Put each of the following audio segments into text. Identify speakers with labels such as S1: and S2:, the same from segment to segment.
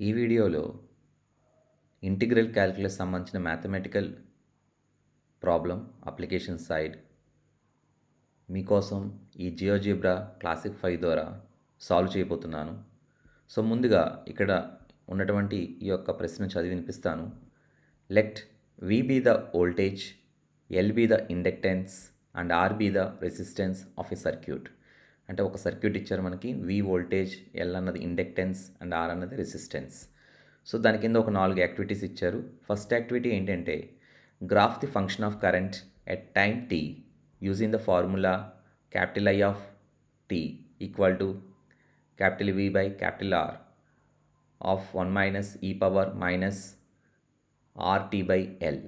S1: ఈ వీడియోలో integral calculus సంబంధించిన మ్యాథమెటికల్ ప్రాబ్లం అప్లికేషన్ సైడ్ మీకోసం ఈ జియోజిబ్రా క్లాసిక్ 5 ద్వారా సాల్వ్ చేయబోతున్నాను. సో ముందుగా ఇక్కడ ఉన్నటువంటి ఈ యొక్క ప్రశ్న చదివి వినిపిస్తాను. Let V be the voltage, L be the inductance and R be the resistance of a circuit. అంటే ఒక సర్క్యూట్ ఇచ్చారు మనకి. V వోల్టేజ్, L అన్నది ఇండక్టెన్స్ అండ్ R అన్నది రెసిస్టెన్స్. సో దాని కింద ఒక 4 యాక్టివిటీస్ ఇచ్చారు. ఫస్ట్ యాక్టివిటీ ఏంటంటే graph the function of current at time t using the formula I of t equal to V by R of 1 minus e power minus RT by L.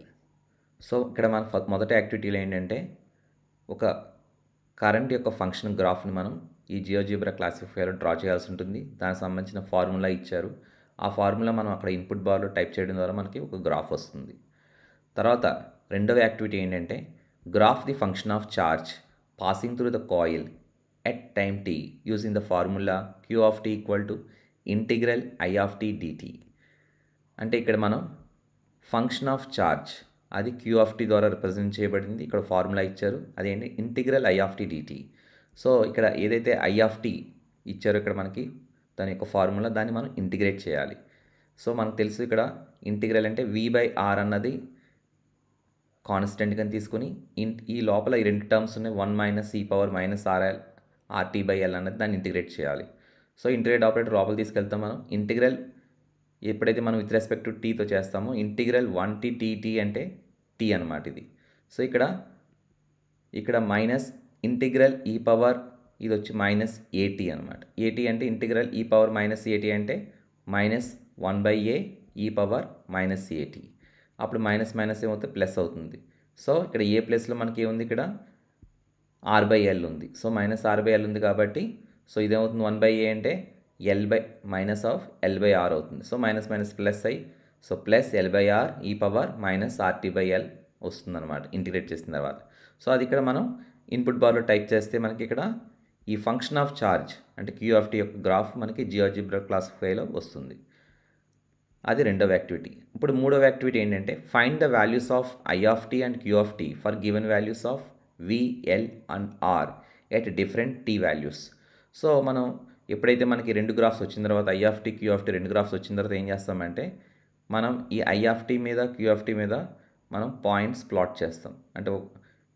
S1: So ఇక్కడ మన మొదటి యాక్టివిటీలో ఏంటంటే ఒక current యొక్క function గ్రాఫ్ని మనం ఈ GeoGebra క్లాసిఫైయర్లో draw చేయాల్సి ఉంటుంది. దానికి సంబంధించిన ఫార్ములా ఇచ్చారు. ఆ ఫార్ములా మనం అక్కడ ఇన్పుట్ బార్లో టైప్ చేయడం ద్వారా మనకి ఒక గ్రాఫ్ వస్తుంది. తర్వాత రెండవ యాక్టివిటీ ఏంటంటే graph the function of charge passing through the coil at time t using the formula Q of t equal to integral I of t dt. అంటే ఇక్కడ మనం ఫంక్షన్ ఆఫ్ చార్జ్ అది Q of t ద్వారా represent చేయబడింది. ఇక్కడ formula ఇచ్చారు, అదేంటి integral I of t dt. So ఇక్కడ ఏదైతే I of t ఇచ్చారో ఇక్కడ మనకి దాని యొక్క ఫార్ములా, దాన్ని మనం ఇంటిగ్రేట్ చేయాలి. సో మనకు తెలుసు ఇక్కడ ఇంటిగ్రల్ అంటే V by R అన్నది కాన్స్టెంట్గా తీసుకుని ఈ లోపల ఈ రెండు టర్మ్స్ ఉన్నాయి, 1 minus e power minus RT by L అన్నది దాన్ని ఇంటిగ్రేట్ చేయాలి. సో ఇంటిగ్రేట్ ఆపరేటర్ లోపల తీసుకెళ్తాం మనం. ఇంటిగ్రల్ ఎప్పుడైతే మనం విత్ రెస్పెక్ట్ టు టీతో చేస్తామో ఇంటిగ్రల్ 1t dt అంటే t అనమాట ఇది. సో ఇక్కడ మైనస్ ఇంటిగ్రల్ ఈ పవర్ ఇది వచ్చి మైనస్ AT అనమాట. AT అంటే ఇంటిగ్రల్ ఈ పవర్ మైనస్ AT అంటే మైనస్ 1/a ఈ పవర్ మైనస్ AT. అప్పుడు మైనస్ మైనస్ ఏమవుతుంది, ప్లస్ అవుతుంది. సో ఇక్కడ ఏ ప్లస్లో మనకి ఏముంది, ఇక్కడ R/L ఉంది. సో మైనస్ R/L ఉంది కాబట్టి సో ఇదేమవుతుంది 1/a అంటే L by minus of L by R అవుతుంది. సో మైనస్ మైనస్ ప్లస్ అయ్యి so plus L by R ఈ power minus RT by L వస్తుంది అనమాట ఇంటిగ్రేట్ చేసిన తర్వాత. సో అది ఇక్కడ మనం ఇన్పుట్ బార్లో టైప్ చేస్తే మనకి ఇక్కడ ఈ ఫంక్షన్ ఆఫ్ ఛార్జ్ అంటే Q of t యొక్క గ్రాఫ్ మనకి జియోజిబ్రా క్లాసిఫైలో వస్తుంది. అది రెండవ యాక్టివిటీ. ఇప్పుడు మూడవ యాక్టివిటీ ఏంటంటే find the values of I of t and Q of t for given values of V, L and R at different t values. So మనం ఎప్పుడైతే మనకి రెండు గ్రాఫ్స్ వచ్చిన తర్వాత I of t, Q of t రెండు graphs వచ్చిన తర్వాత ఏం చేస్తామంటే మనం ఈ I of t మీద Q of t మీద మనం పాయింట్స్ ప్లాట్ చేస్తాం. అంటే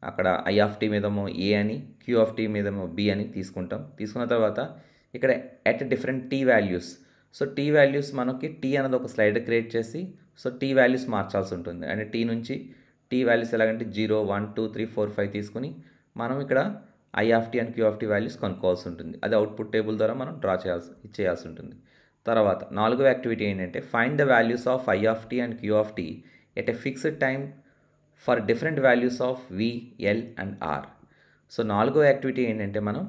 S1: అక్కడ I of t మీదేమో A అని, Q of t మీదేమో B అని తీసుకుంటాం. తీసుకున్న తర్వాత ఇక్కడ at different t values. So t values మనకి t అనేది ఒక స్లైడర్ క్రియేట్ చేసి సో t వాల్యూస్ మార్చాల్సి ఉంటుంది. అంటే t నుంచి t వాల్యూస్ ఎలాగంటే 0, 1, 2, 3, 4, 5 తీసుకుని మనం ఇక్కడ I of t and Q of t values కనుక్కోవాల్సి ఉంటుంది. అది అవుట్పుట్ టేబుల్ ద్వారా మనం డ్రా చేయాల్సి ఉంటుంది. తర్వాత నాలుగో యాక్టివిటీ ఏంటంటే find the values of I of t and Q of t at a fixed time for different values of V, L and R. So నాలుగో యాక్టివిటీ ఏంటంటే మనం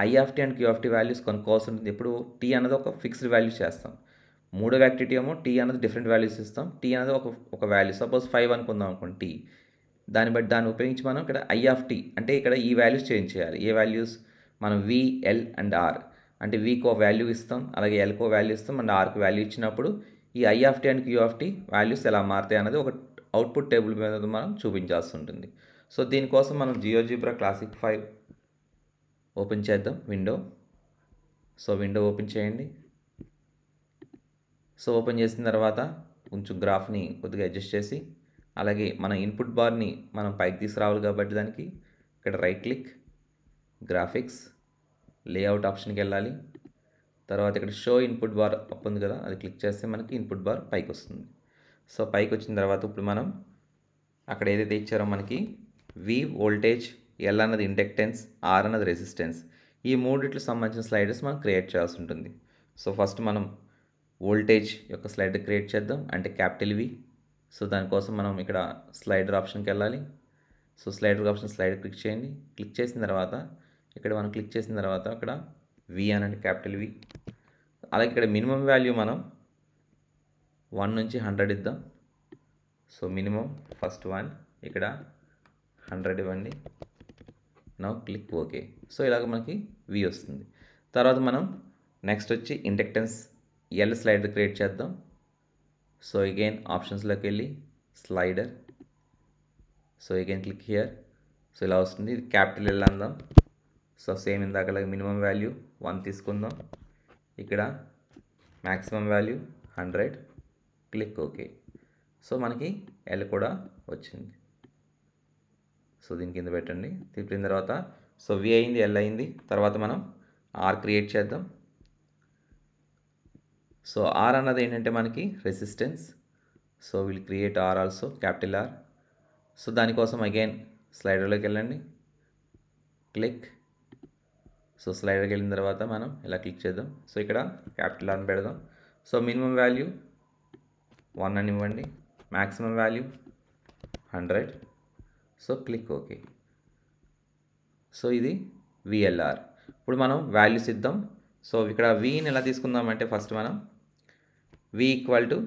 S1: I of t and Q of t values కనుక్కోవాల్సి ఉంటుంది. ఇప్పుడు t అన్నది ఒక fixed value చేస్తాం. మూడో యాక్టివిటీ ఏమో t అన్నది డిఫరెంట్ వాల్యూస్ ఇస్తాం. t అనేది ఒక వాల్యూ, సపోజ్ 5 అనుకుందాం అనుకోండి t. దాన్ని ఉపయోగించి మనం ఇక్కడ I of t అంటే ఇక్కడ ఈ వాల్యూస్ చేంజ్ చేయాలి. ఏ వాల్యూస్ మనం V, L అండ్ R అంటే Vకి ఒక వాల్యూ ఇస్తాం, అలాగే Lకి ఒక వాల్యూ ఇస్తాం అండ్ Rకి వాల్యూ ఇచ్చినప్పుడు ఈ I of t and Q of t values ఎలా మారుతాయి అన్నది ఒక అవుట్పుట్ టేబుల్ మీద మనం చూపించాల్సి ఉంటుంది. సో దీనికోసం మనం జియోజిబ్రా క్లాసిక్ 5 ఓపెన్ చేద్దాం విండో. సో విండో ఓపెన్ చేయండి. సో ఓపెన్ చేసిన తర్వాత కొంచెం గ్రాఫ్ని కొద్దిగా అడ్జస్ట్ చేసి అలాగే మన ఇన్పుట్ బార్ని మనం పైకి తీసుకురావాలి కాబట్టి దానికి ఇక్కడ రైట్ క్లిక్, గ్రాఫిక్స్, లేఅవుట్ ఆప్షన్కి వెళ్ళాలి. తర్వాత ఇక్కడ షో ఇన్పుట్ బార్ అప్ ఉంది కదా, అది క్లిక్ చేస్తే మనకి ఇన్పుట్ బార్ పైకి వస్తుంది. సో పైకి వచ్చిన తర్వాత ఇప్పుడు మనం అక్కడ ఏదైతే ఇచ్చారో మనకి V వోల్టేజ్, L అన్నది ఇండక్టెన్స్, R అన్నది రెసిస్టెన్స్, ఈ మూడిట్లకు సంబంధించిన స్లైడర్స్ మనం క్రియేట్ చేయాల్సి ఉంటుంది. సో ఫస్ట్ మనం వోల్టేజ్ యొక్క స్లైడర్ క్రియేట్ చేద్దాం, అంటే క్యాపిటల్ V. సో దానికోసం మనం ఇక్కడ స్లైడర్ ఆప్షన్కి వెళ్ళాలి. So slider option slider click చేయండి. క్లిక్ చేసిన తర్వాత ఇక్కడ మనం క్లిక్ చేసిన తర్వాత ఇక్కడ V అనండి, క్యాపిటల్ V. అలాగే ఇక్కడ మినిమం వాల్యూ మనం 1 నుంచి 100 ఇద్దాం. సో మినిమం ఫస్ట్ 1 ఇక్కడ 100 ఇవ్వండి. Now click okay. సో ఇలాగ మనకి V వస్తుంది. తర్వాత మనం నెక్స్ట్ వచ్చి ఇండక్టెన్స్ ఎల్ స్లైడర్ క్రియేట్ చేద్దాం. సో అగైన్ ఆప్షన్స్లోకి వెళ్ళి slider. So again click here. So ఇలా వస్తుంది. ఇది క్యాపిటల్ ఎల్ అందాం. సో సేమ్ ఇందాకలాగా మినిమం వాల్యూ 1 తీసుకుందాం. ఇక్కడ maximum value 100. Click okay. So మనకి ఎల్ కూడా వచ్చింది. సో దీని కింద పెట్టండి. తిప్పిన తర్వాత సో వి అయింది, ఎల్ అయింది. తర్వాత మనం ఆర్ క్రియేట్ చేద్దాం. సో ఆర్ అన్నది ఏంటంటే మనకి resistance. So will create R also, capital R. So దానికోసం అగైన్ స్లైడర్లోకి వెళ్ళండి. క్లిక్. సో స్లైడర్కి వెళ్ళిన తర్వాత మనం ఇలా క్లిక్ చేద్దాం. సో ఇక్కడ క్యాపిటల్ ఆర్ పెడదాం. సో మినిమం వాల్యూ 1 అని ఇవ్వండి. Maximum value 100. So click okay. So ఇది విఎల్ఆర్. ఇప్పుడు మనం వాల్యూస్ ఇద్దాం. సో ఇక్కడ విని ఎలా తీసుకుందామంటే ఫస్ట్ మనం వి ఈక్వల్ టు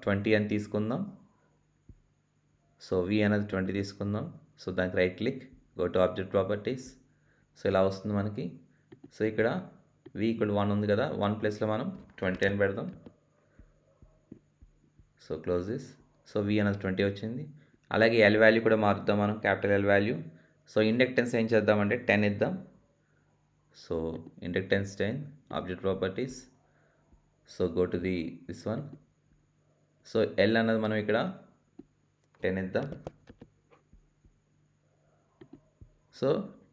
S1: 20 అని తీసుకుందాం. సో వి అనేది 20 తీసుకుందాం. సో దానికి right click, go to object properties. So ఇలా వస్తుంది మనకి. సో ఇక్కడ వి ఈక్వల్ 1 ఉంది కదా, 1 ప్లేస్లో మనం 20 అని పెడదాం. So close this. So we అనేది 20 వచ్చింది. అలాగే ఎల్ వాల్యూ కూడా మారుద్దాం మనం, capital L value. So inductance ఏం చేద్దామంటే 10 ఇద్దాం. So inductance 10, object properties. So go to this one. So L అన్నది మనం ఇక్కడ 10 ఇద్దాం. సో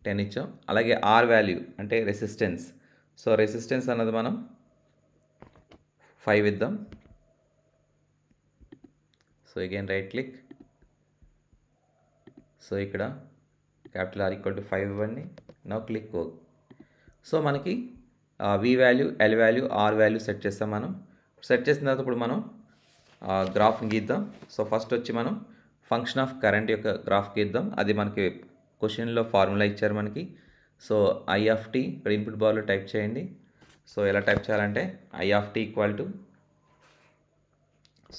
S1: 10 ఇచ్చాం. అలాగే ఆర్ వాల్యూ అంటే రెసిస్టెన్స్. సో రెసిస్టెన్స్ అన్నది మనం 5 ఇద్దాం. So again right click. So ఇక్కడ క్యాపిటల్ ఆర్ ఈక్వల్ టు 5 ఇవ్వండి. Now click okay. సో మనకి V value, L value, are value set చేస్తాం మనం. సెట్ చేసిన తర్వాత ఇప్పుడు మనం గ్రాఫ్ గీద్దాం. సో ఫస్ట్ వచ్చి మనం ఫంక్షన్ ఆఫ్ కరెంట్ యొక్క గ్రాఫ్ గీద్దాం. అది మనకి క్వశ్చన్లో ఫార్ములా ఇచ్చారు మనకి. సో ఐ ఆఫ్ టీ ఇక్కడ ఇన్పుట్ బార్లో టైప్ చేయండి. సో ఎలా టైప్ చేయాలంటే I of T equal to,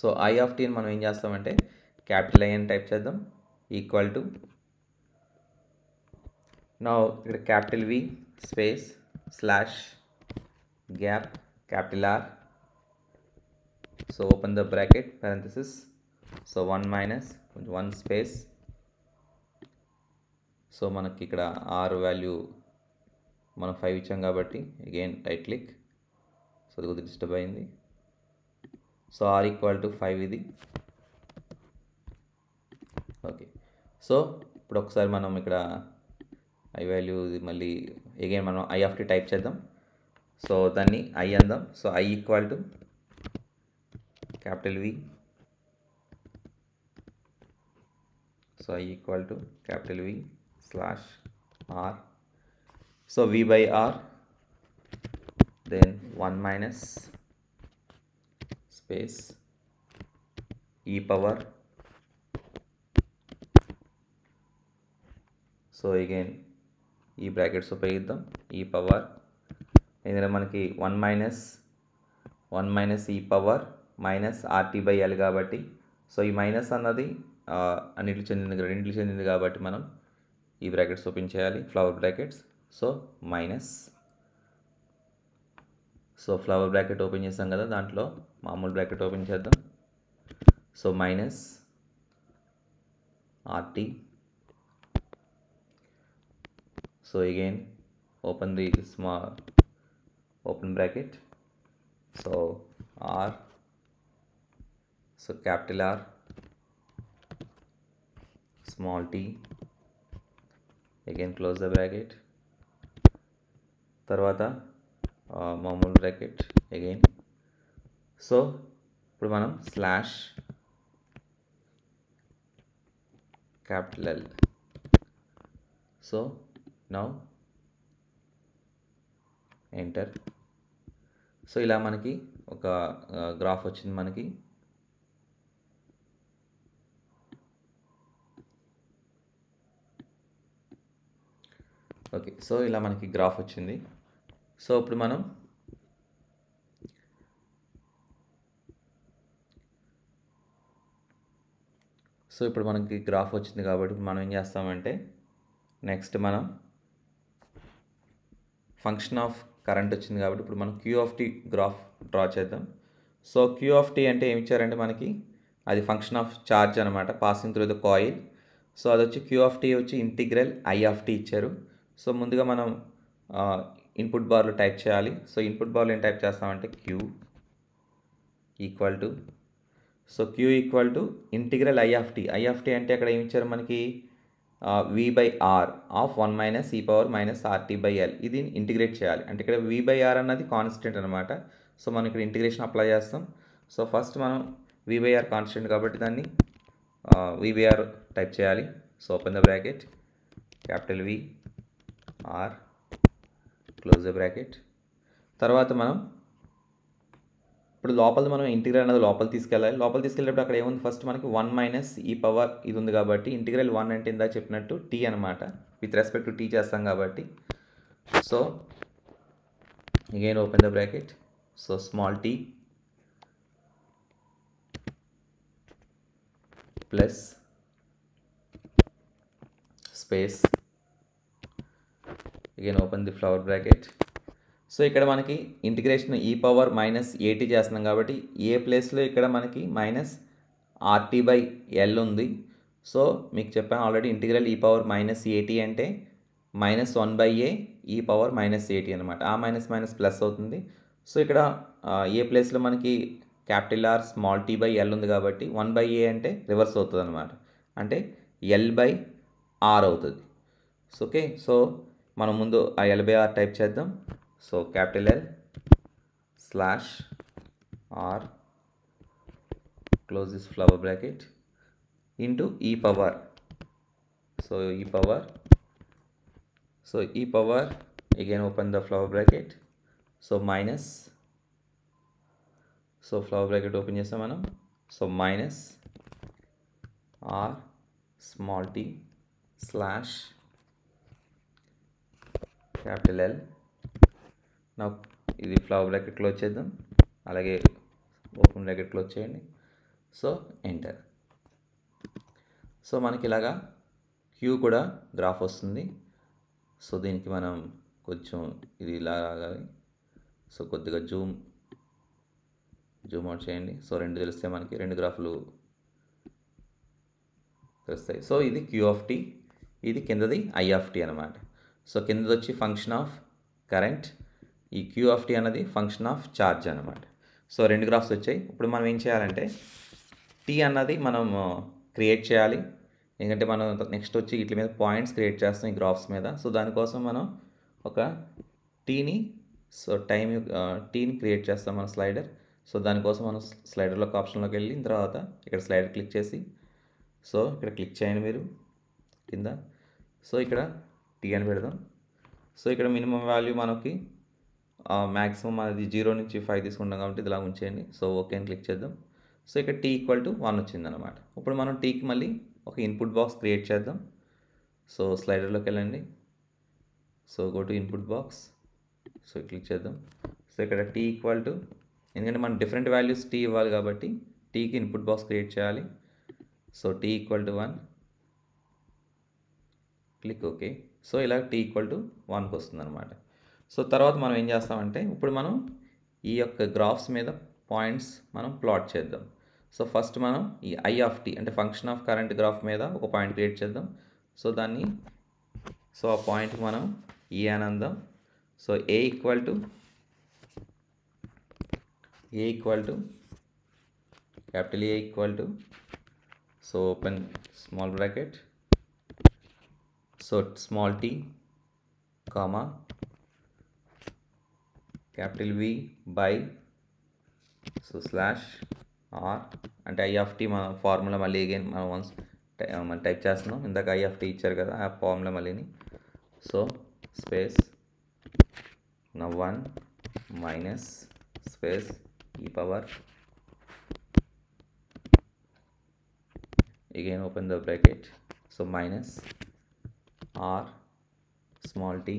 S1: so I of టీని మనం ఏం చేస్తామంటే క్యాపిటల్ ఐ అని టైప్ చేద్దాం, ఈక్వల్ టు. నా ఇక్కడ capital V space slash gap capital R. So open the bracket parenthesis. So 1 minus 1 space. So మనకి ఇక్కడ ఆర్ వాల్యూ మనం 5 ఇచ్చాం కాబట్టి అగైన్ రైట్ క్లిక్. సో అది కొద్దిగా డిస్టర్బ్ అయింది. సో ఆర్ ఈక్వల్ టు 5 ఇది. ఓకే. సో ఇప్పుడు ఒకసారి మనం ఇక్కడ ఐ వాల్యూ మళ్ళీ అగైన్ మనం ఐ ఆఫ్ టీ టైప్ చేద్దాం. సో దాన్ని ఐ అందాం. So I equal to capital V. So I equal to capital V slash R. So V by R, then 1 minus space ఈ power. So again E brackets ఉపయోగిద్దాం. E power ఎందుకంటే మనకి 1 minus E power minus RT by L కాబట్టి. So E minus అన్నది రెండింటికి చెందింది కాబట్టి మనం ఈ బ్రాకెట్స్ ఓపెన్ చేయాలి, flower brackets. So minus. So flower bracket open చేస్తాం కదా, దాంట్లో మామూలు బ్రాకెట్ ఓపెన్ చేద్దాం. So minus RT. So again open the small open bracket. So R, so capital R, small t, again close the bracket. తర్వాత మామూలు bracket again. So ఇప్పుడు మనం slash capital L. So now enter. So ఇలా మనకి ఒక graph వచ్చింది మనకి. Okay. So ఇలా మనకి గ్రాఫ్ వచ్చింది. సో ఇప్పుడు మనం మనకి గ్రాఫ్ వచ్చింది కాబట్టి మనం ఏం చేస్తామంటే నెక్స్ట్ మనం ఫంక్షన్ ఆఫ్ కరెంట్ వచ్చింది కాబట్టి ఇప్పుడు మనం Q of T graph draw చేద్దాం. సో క్యూ ఆఫ్ టీ అంటే ఏమి ఇచ్చారంటే మనకి అది ఫంక్షన్ ఆఫ్ ఛార్జ్ అనమాట passing through the coil. So అది వచ్చి క్యూ ఆఫ్ టీ వచ్చి ఇంటిగ్రల్ ఐ ఆఫ్ టీ ఇచ్చారు. సో ముందుగా మనం ఇన్పుట్ బార్లో టైప్ చేయాలి. సో ఇన్పుట్ బార్లో ఏం టైప్ చేస్తామంటే Q equal to Q equal to integral I of T. I of T అంటే అక్కడ ఏమి ఇచ్చారు మనకి V by R of 1 minus E power minus RT by L. ఇది ఇంటిగ్రేట్ చేయాలి అంటే ఇక్కడ వి బై ఆర్ అన్నది కాన్స్టెంట్ అనమాట. సో మనం ఇక్కడ ఇంటిగ్రేషన్ అప్లై చేస్తాం. సో ఫస్ట్ మనం వి బై ఆర్ కాన్స్టెంట్ కాబట్టి దాన్ని వి బై ఆర్ టైప్ చేయాలి. So open the bracket, capital we R, close the bracket. తర్వాత మనం ఇప్పుడు లోపల మనం ఇంటిగ్రల్ అనేది లోపల తీసుకెళ్ళాలి. లోపల తీసుకెళ్ళేటప్పుడు అక్కడ ఏముంది ఫస్ట్ మనకి 1 మైనస్ ఈ పవర్ ఇది ఉంది కాబట్టి ఇంటిగ్రల్ 1 అంటే ఇందాక చెప్పినట్టు టీ అనమాట. విత్ రెస్పెక్ట్ టు టీ చేస్తాం కాబట్టి. So again open the bracket. So small T plus space again open the flower bracket. So ఇక్కడ మనకి ఇంటిగ్రేషన్ ఈ పవర్ మైనస్ ఏటీ చేస్తున్నాం కాబట్టి ఏ ప్లేస్లో ఇక్కడ మనకి మైనస్ ఆర్టీ బై ఎల్ ఉంది. సో మీకు చెప్పాను ఆల్రెడీ ఇంటిగ్రల్ ఈ పవర్ మైనస్ ఏటీ అంటే మైనస్ 1 బై ఏ ఈ పవర్ మైనస్ ఏటీ అనమాట. ఆ మైనస్ మైనస్ ప్లస్ అవుతుంది. సో ఇక్కడ ఏ ప్లేస్లో మనకి capital R small T by L ఉంది కాబట్టి 1 బై ఏ అంటే రివర్స్ అవుతుంది అనమాట. అంటే ఎల్ బై ఆర్ అవుతుంది. సో ఓకే, సో మనం ముందు ఆ ఎల్ బై ఆర్ టైప్ చేద్దాం. So capital L slash R, close this flower bracket, into E power. So E power, so E power again open the flower bracket. So minus, so flower bracket open చేస్తాం మనం. So minus are small tea slash capital L. నా ఇది flower bracket close చేద్దాం, అలాగే open bracket close చేయండి. So enter. So మనకి ఇలాగా queue కూడా గ్రాఫ్ వస్తుంది. సో దీనికి మనం కొంచెం ఇది ఇలా రాగాలి. సో కొద్దిగా జూమ్ అవుట్ చేయండి. సో రెండు తెలిస్తే మనకి రెండు గ్రాఫ్లు తెలుస్తాయి. సో ఇది క్యూ ఆఫ్ టీ, ఇది కిందది ఐ ఆఫ్ టీ అనమాట. సో కిందది వచ్చి ఫంక్షన్ ఆఫ్ కరెంట్, ఈ క్యూ ఆఫ్ టీ అన్నది ఫంక్షన్ ఆఫ్ ఛార్జ్ అనమాట. సో రెండు గ్రాఫ్స్ వచ్చాయి. ఇప్పుడు మనం ఏం చేయాలంటే టీ అన్నది మనం క్రియేట్ చేయాలి. ఎందుకంటే మనం నెక్స్ట్ వచ్చి వీటి మీద పాయింట్స్ క్రియేట్ చేస్తాం ఈ గ్రాఫ్స్ మీద. సో దానికోసం మనం ఒక టీని టీని క్రియేట్ చేస్తాం మన స్లైడర్. సో దానికోసం మనం స్లైడర్లోకి ఆప్షన్లోకి వెళ్ళిన తర్వాత ఇక్కడ స్లైడర్ క్లిక్ చేసి, సో ఇక్కడ క్లిక్ చేయండి మీరు కింద. సో ఇక్కడ టీ అని పెడదాం. సో ఇక్కడ మినిమం వాల్యూ మనకి మ్యాక్సిమం అది 0 నుంచి 5 తీసుకుంటాం కాబట్టి ఇలా ఉంచేయండి. సో ఓకే అని క్లిక్ చేద్దాం. సో ఇక్కడ టీ ఈక్వల్ టు 1 వచ్చిందనమాట. ఇప్పుడు మనం టీకి మళ్ళీ ఒక ఇన్పుట్ బాక్స్ క్రియేట్ చేద్దాం. సో స్లైడర్లోకి వెళ్ళండి. So go to input box. So click చేద్దాం. సో ఇక్కడ టీ ఈక్వల్ టు, ఎందుకంటే మనం డిఫరెంట్ వాల్యూస్ టీ ఇవ్వాలి కాబట్టి టీకి ఇన్పుట్ బాక్స్ క్రియేట్ చేయాలి. So t equal to 1, click okay. So ఇలా టీ ఈక్వల్ టు 1కి వస్తుంది అనమాట. సో తర్వాత మనం ఏం చేస్తామంటే ఇప్పుడు మనం ఈ యొక్క గ్రాఫ్స్ మీద పాయింట్స్ మనం ప్లాట్ చేద్దాం. సో ఫస్ట్ మనం ఈ ఐ ఆఫ్ టీ అంటే ఫంక్షన్ ఆఫ్ కరెంట్ గ్రాఫ్ మీద ఒక పాయింట్ క్రియేట్ చేద్దాం. సో దాన్ని, సో ఆ పాయింట్కి మనం ఈ అని అందాం. So A equal to capital A equal to, so open small bracket, so small T comma capital V by, so slash R అంటే ఐ ఆఫ్ టీ మన ఫార్ములా మళ్ళీ అగైన్ మనం టైప్ చేస్తున్నాం. ఇందాక ఐ ఆఫ్ టీ ఇచ్చారు కదా ఆ formula మళ్ళీని. So space నా 1 మైనస్ స్పేస్ ఈ power again open the bracket. So minus are small tea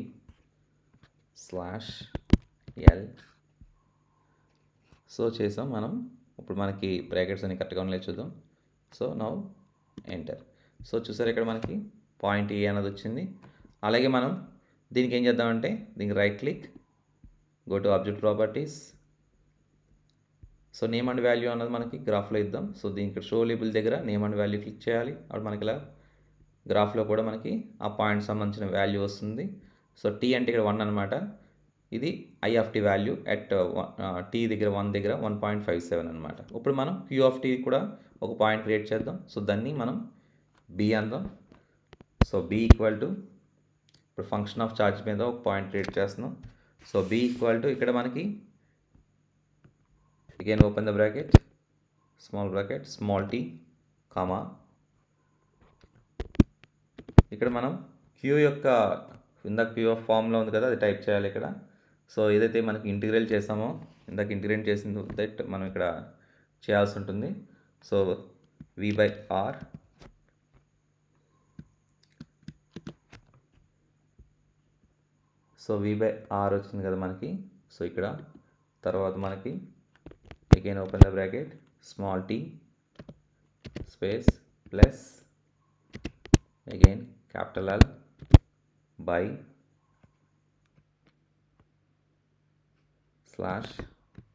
S1: slash l. So చేసాం మనం. ఇప్పుడు మనకి బ్రాకెట్స్ అన్ని కరెక్ట్గా ఉన్నాయి చూద్దాం. So now enter. సో చూసారు ఇక్కడ మనకి పాయింట్ ఏ అన్నది వచ్చింది. అలాగే మనం దీనికి ఏం చేద్దామంటే దీనికి right click go to object properties. So name and value అన్నది మనకి గ్రాఫ్లో ఇద్దాం. సో దీనికి షో లేబుల్ దగ్గర నేమ్ అండ్ వాల్యూ క్లిక్ చేయాలి. అప్పుడు మనకి ఇలా గ్రాఫ్లో కూడా మనకి ఆ పాయింట్ సంబంధించిన వాల్యూ వస్తుంది. సో టీ అంటే ఇక్కడ 1 అనమాట. ఇది i of t value at t దగ్గర 1 దగ్గర 1.57 అనమాట. ఇప్పుడు మనం క్యూ ఆఫ్ టీ కూడా ఒక పాయింట్ క్రియేట్ చేద్దాం. సో దాన్ని మనం బి అందాం. సో బి ఈక్వల్ టు ఇప్పుడు ఫంక్షన్ ఆఫ్ ఛార్జ్ మీద ఒక పాయింట్ క్రియేట్ చేస్తున్నాం. సో బి ఈక్వల్ టు ఇక్కడ మనకి again open the bracket, small T comma ఇక్కడ మనం క్యూ యొక్క ఇందాక క్యూ ఆఫ్ ఫామ్లో ఉంది కదా, అది టైప్ చేయాలి ఇక్కడ. సో ఏదైతే మనకి ఇంటిగ్రేట్ చేసామో ఇందాక ఇంటిగ్రేట్ చేసింది దట్ మనం ఇక్కడ చేయాల్సి ఉంటుంది. సో v/r సో v/r వచ్చింది కదా మనకి. సో ఇక్కడ తర్వాత మనకి again open the bracket small t space plus again capital L by slash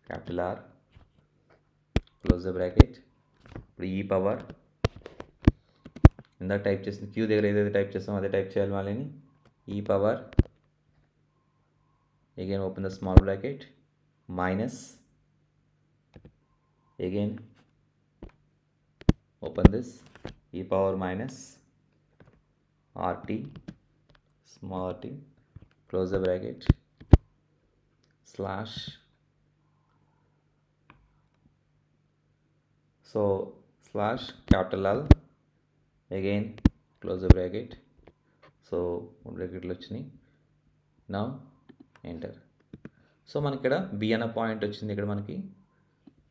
S1: capital R close the bracket. ఇప్పుడు ఈ పవర్ ఇందాక టైప్ చేసిన క్యూ దగ్గర ఏదైతే టైప్ చేస్తామో అదే టైప్ చేయాలి మళ్ళీ. E power again open the small bracket minus again open this E power minus RT small t close the bracket slash so slash capital L again close the bracket. So బ్రాకెట్లు వచ్చినాయి. Now enter. So మనకి ఇక్కడ B అన్న point వచ్చింది ఇక్కడ మనకి.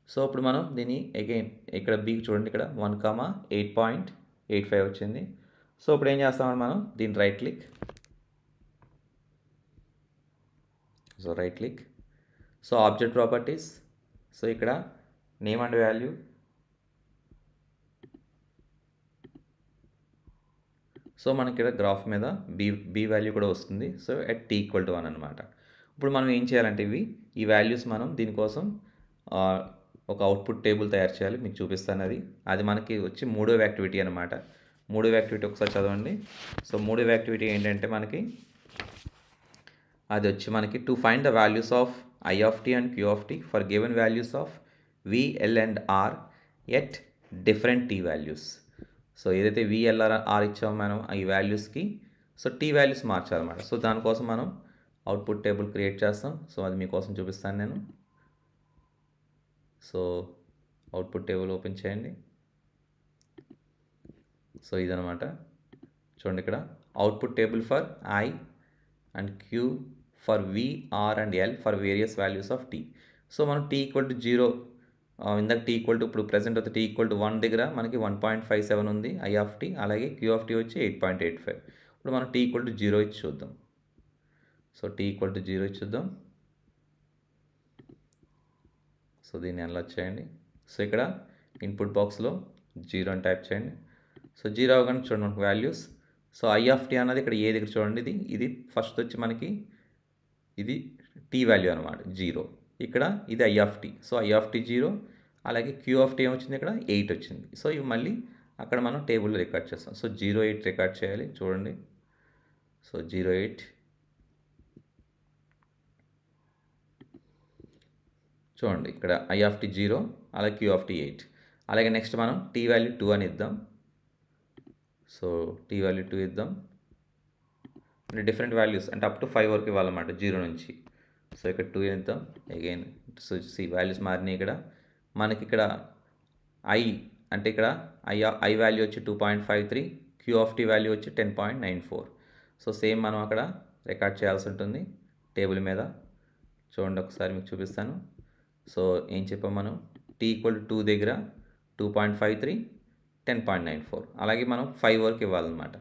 S1: So ఇప్పుడు మనం దీన్ని అగైన్ ఇక్కడ బి చూడండి, ఇక్కడ 1,8.85 వచ్చింది. సో ఇప్పుడు ఏం చేస్తామంటే మనం దీన్ని right click, so object properties. So ఇక్కడ నేమ్ అండ్ వాల్యూ, సో మనకి ఇక్కడ గ్రాఫ్ మీద బి వాల్యూ కూడా వస్తుంది. సో అట్ t = 1 అనమాట. ఇప్పుడు మనం ఏం చేయాలంటే ఈ వాల్యూస్ మనం దీనికోసం ఒక అవుట్పుట్ టేబుల్ తయారు చేయాలి. మీకు చూపిస్తాను అది మనకి వచ్చి 3వ యాక్టివిటీ అనమాట. 3వ యాక్టివిటీ ఒకసారి చదవండి. సో 3వ యాక్టివిటీ ఏంటంటే మనకి అది వచ్చి మనకి to find the values of i of t and q of t for given values of v, l and r at different t values. So ఏదైతే వి, ఎల్, ఆర్ ఇచ్చామో మనం ఈ వాల్యూస్కి సో టీ వాల్యూస్ మార్చాలన్నమాట. So దానికోసం మనం output table create చేస్తాం. So అది మీకోసం చూపిస్తాను నేను. సో అవుట్పుట్ టేబుల్ ఓపెన్ చేయండి. సో ఇదనమాట చూడండి, ఇక్కడ output table for i and q for we, are and l for various values of t. So మనం t = 0 ఇందాక t = ఇప్పుడు ప్రజెంట్ అయితే t = 1 దగ్గర మనకి 1.57 ఉంది ఐ ఆఫ్ టీ, అలాగే క్యూ ఆఫ్ టీ వచ్చి 8.85. ఇప్పుడు మనం t = 0 ఇచ్చి చూద్దాం. సో t = 0 ఇచ్చి చూద్దాం. సో దీన్ని అన్లాక్ చేయండి. సో ఇక్కడ ఇన్పుట్ బాక్స్లో 0 అని టైప్ చేయండి. సో 0 అవగానే చూడండి మనకు values. So I of t అన్నది ఇక్కడ ఏ దగ్గర చూడండి, ఇది ఫస్ట్ వచ్చి మనకి ఇది టీ వాల్యూ అనమాట 0. ఇక్కడ ఇది i of t. So I of t 0, అలాగే క్యూ ఆఫ్ టీ ఏమొచ్చింది ఇక్కడ 8 వచ్చింది. సో ఇవి మళ్ళీ అక్కడ మనం టేబుల్లో రికార్డ్ చేస్తాం. సో 08 రికార్డ్ చేయాలి చూడండి. సో 08 చూడండి, ఇక్కడ ఐ ఆఫ్ టీ 0, అలాగే క్యూ ఆఫ్ టీ 8. అలాగే నెక్స్ట్ మనం టీ వాల్యూ 2 అని ఇద్దాం. సో టీ వాల్యూ 2 ఇద్దాం. అంటే డిఫరెంట్ వాల్యూస్ అంటే అప్ టు 5 వరకు ఇవ్వాలన్నమాట 0 నుంచి. సో ఇక్కడ 2 ఇద్దాం అగైన్. సో వాల్యూస్ మారినాయి. ఇక్కడ మనకి ఇక్కడ ఐ అంటే ఇక్కడ ఐ వాల్యూ వచ్చి 2.53, క్యూ ఆఫ్ టీ వాల్యూ వచ్చి 10.94. సో సేమ్ మనం అక్కడ రికార్డ్ చేయాల్సి ఉంటుంది టేబుల్ మీద. చూడండి ఒకసారి మీకు చూపిస్తాను. సో ఏం చెప్పాం మనం, t = 2 దగ్గర 2.53, 10.94, అలాగే మనం 5 వరకు ఇవ్వాలన్నమాట.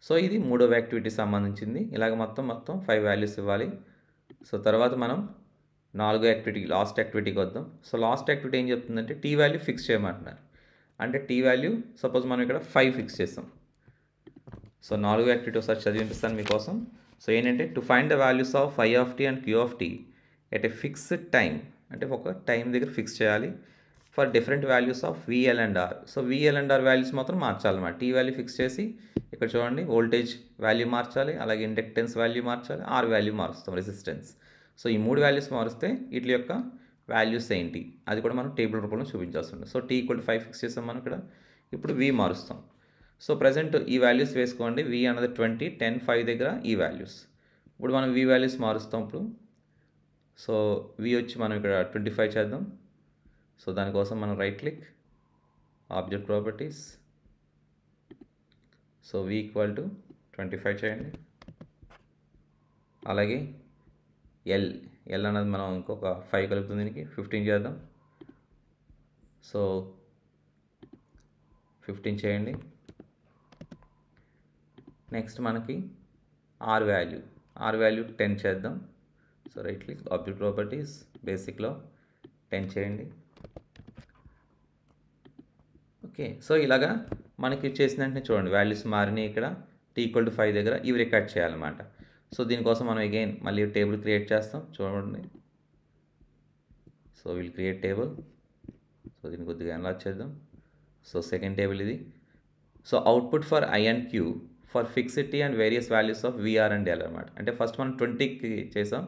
S1: సో ఇది 3వ యాక్టివిటీ సంబంధించింది. ఇలాగ మొత్తం 5 వాల్యూస్ ఇవ్వాలి. సో తర్వాత మనం 4వ యాక్టివిటీ లాస్ట్ యాక్టివిటీకి వద్దాం. సో లాస్ట్ యాక్టివిటీ ఏం చెప్తుందంటే టీ వాల్యూ ఫిక్స్ చేయమంటున్నారు. అంటే టీ వాల్యూ సపోజ్ మనం ఇక్కడ 5 ఫిక్స్ చేస్తాం. సో 4వ యాక్టివిటీ ఒకసారి చదివిపిస్తాను మీకోసం. సో ఏంటంటే to find the values of i of t and q of t at a fixed time, అంటే ఒక టైం దగ్గర ఫిక్స్ చేయాలి for different values of v l and r. So v l and r values మాత్రం మార్చాలన్నమాట. Tea value fix చేసి ఇక్కడ చూడండి voltage value మార్చాలి, అలాగే ఇండక్టెన్స్ వాల్యూ మార్చాలి, ఆర్ వాల్యూ మారుస్తాం, రెసిస్టెన్స్. సో ఈ 3 వాల్యూస్ మారుస్తే వీటి యొక్క వాల్యూస్ ఏంటి అది కూడా మనం టేబుల్ రూపంలో చూపించాల్సి ఉంటుంది. So t equal to 5 fix చేస్తాం మనం ఇక్కడ. ఇప్పుడు వి మారుస్తాం. సో ప్రజెంట్ ఈ వాల్యూస్ వేసుకోండి. వి అన్నది 20, 10, 5 దగ్గర ఈ వాల్యూస్. ఇప్పుడు మనం వి వాల్యూస్ మారుస్తాం ఇప్పుడు. సో వి వచ్చి మనం ఇక్కడ 25 చేద్దాం. సో దానికోసం మనం right click, object properties, so v equal to 25 చేయండి. అలాగే ఎల్ అన్నది మనం ఇంకొక 5 కలుపుతుంది, దీనికి 15 చేద్దాం. సో 15 చేయండి. నెక్స్ట్ మనకి ఆర్ వాల్యూ 10 చేద్దాం. So right click, object properties, బేసిక్లో 10 చేయండి. ఓకే, సో ఇలాగా మనకి చేసిన వెంటనే చూడండి వాల్యూస్ మారినాయి. ఇక్కడ టీ ఈక్వల్ టు 5 దగ్గర ఇవి రికార్డ్ చేయాలన్నమాట. సో దీనికోసం మనం అగైన్ మళ్ళీ టేబుల్ క్రియేట్ చేస్తాం. చూడండి, so will create table. So దీన్ని కొద్దిగా ఎన్లార్జ్ చేద్దాం. సో సెకండ్ టేబుల్ ఇది. So output for i and q for fixed t and various values of v r and l అనమాట. అంటే ఫస్ట్ మనం 20కి చేసాం,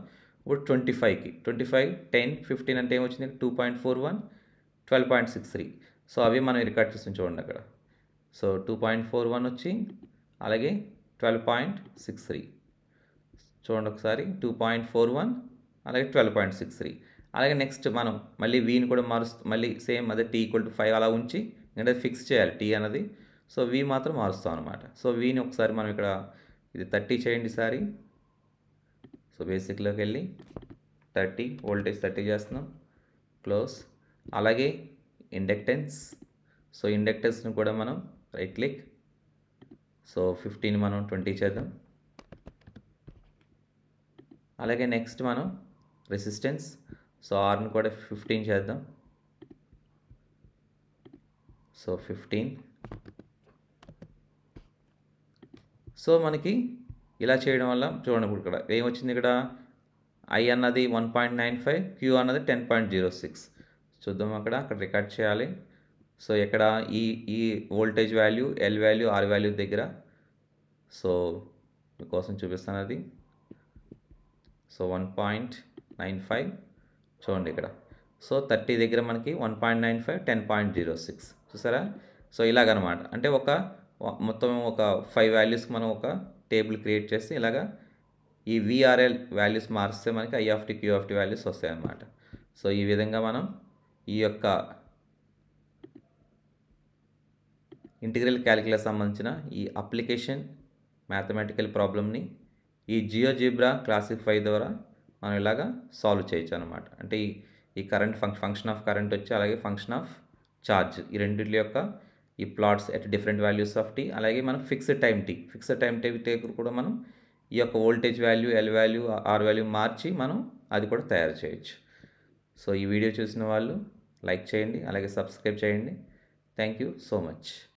S1: ఇప్పుడు 25కి. 25, 10, 15 అంటే ఏమొచ్చింది? 2.41, 12.63. సో అవి మనం రికార్డ్ చేస్తాం చూడండి అక్కడ. సో 2.41 వచ్చి అలాగే 12.63 చూడండి ఒకసారి. 2.41 అలాగే 12.63. అలాగే నెక్స్ట్ మనం మళ్ళీ వీని కూడా మళ్ళీ సేమ్ అదే టీ ఈక్వల్ టు 5 అలా ఉంచి అంటే ఫిక్స్ చేయాలి టీ అన్నది. సో వి మాత్రం మారుస్తాం అనమాట. సో వీని ఒకసారి మనం ఇక్కడ ఇది 30 చేయండి ఈసారి. సో బేసిక్లోకి వెళ్ళి 30 వోల్టేజ్ 30 చేస్తున్నాం, క్లోజ్. అలాగే ఇండక్టెన్స్, సో ఇండక్టెన్స్ని కూడా మనం రైట్ క్లిక్, సో 15 మనం 20 చేద్దాం. అలాగే నెక్స్ట్ మనం రెసిస్టెన్స్, సో ఆర్ని కూడా 15 చేద్దాం. సో 15. సో మనకి ఇలా చేయడం వల్ల చూడండి ఇప్పుడు ఇక్కడ ఏమొచ్చింది? ఇక్కడ ఐ అన్నది 1.95, క్యూ అన్నది 10.06. చూద్దాం అక్కడ రికార్డ్ చేయాలి. సో ఇక్కడ ఈ voltage value, L value, are value దగ్గర సో మీకోసం చూపిస్తాను అది. సో 1.95 చూడండి ఇక్కడ. సో 30 దగ్గర మనకి 1.95, 10.06 చూసారా? సో ఇలాగనమాట. అంటే మొత్తం ఒక 5 వాల్యూస్కి మనం ఒక టేబుల్ క్రియేట్ చేసి ఇలాగా ఈ విఆర్ఎల్ వాల్యూస్ మారిస్తే మనకి ఐఆఫ్టీ, క్యూఆఫ్టీ వాల్యూస్ వస్తాయన్నమాట. సో ఈ విధంగా మనం ఈ యొక్క ఇంటిగ్రల్ క్యాలిక్యులస్ సంబంధించిన ఈ అప్లికేషన్ మ్యాథమెటికల్ ప్రాబ్లమ్ని ఈ జియోజిబ్రా క్లాసిఫై ద్వారా మనం ఇలాగా సాల్వ్ చేయొచ్చు అనమాట. అంటే ఈ కరెంట్ ఫంక్షన్ ఆఫ్ కరెంట్ వచ్చి అలాగే ఫంక్షన్ ఆఫ్ ఛార్జ్, ఈ రెండింటి యొక్క ఈ plots at different values of T, అలాగే మనం ఫిక్స్డ్ టైం టీ కూడా మనం ఈ యొక్క voltage value, L value, are value మార్చి మనం అది కూడా తయారు చేయొచ్చు. సో ఈ వీడియో చూసిన వాళ్ళు లైక్ చేయండి, అలాగే సబ్స్క్రైబ్ చేయండి. Thank you so much.